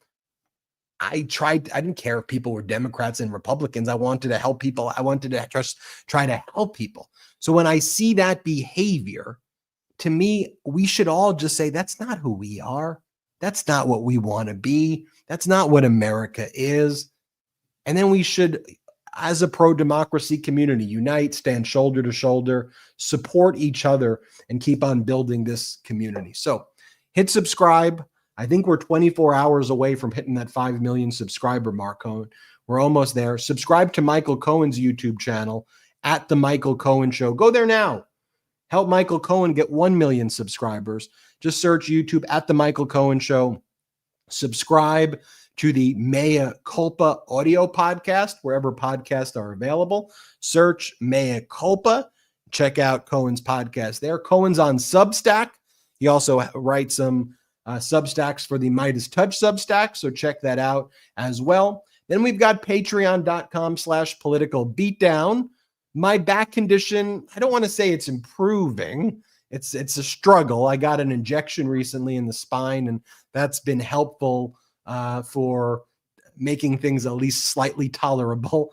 I didn't care if people were Democrats and Republicans. I wanted to help people. I wanted to just try to help people. So when I see that behavior, to me, we should all just say, that's not who we are. That's not what we want to be. That's not what America is. And then we should, as a pro-democracy community, unite, stand shoulder to shoulder, support each other, and keep on building this community. So hit subscribe. I think we're 24 hours away from hitting that 5 million subscriber mark, Cohen. We're almost there. Subscribe to Michael Cohen's YouTube channel, at The Michael Cohen Show. Go there now. Help Michael Cohen get 1 million subscribers. Just search YouTube at The Michael Cohen Show. Subscribe to the Mea Culpa audio podcast, wherever podcasts are available. Search Mea Culpa. Check out Cohen's podcast there. Cohen's on Substack. He also writes some Substacks for the Midas Touch Substack, so check that out as well. Then we've got patreon.com/political beatdown. My back condition, I don't want to say it's improving. It's a struggle. I got an injection recently in the spine, and that's been helpful for making things at least slightly tolerable.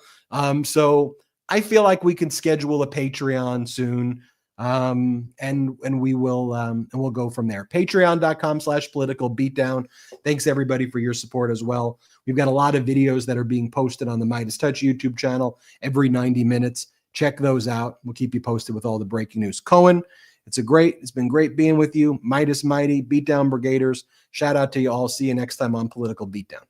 So I feel like we can schedule a Patreon soon. And we will, and we'll go from there. Patreon.com/political beatdown. Thanks everybody for your support as well. We've got a lot of videos that are being posted on the Midas Touch YouTube channel every 90 minutes. Check those out. We'll keep you posted with all the breaking news. Cohen, it's been great being with you. Midas Mighty, Beatdown Brigaders. Shout out to you all. See you next time on Political Beatdown.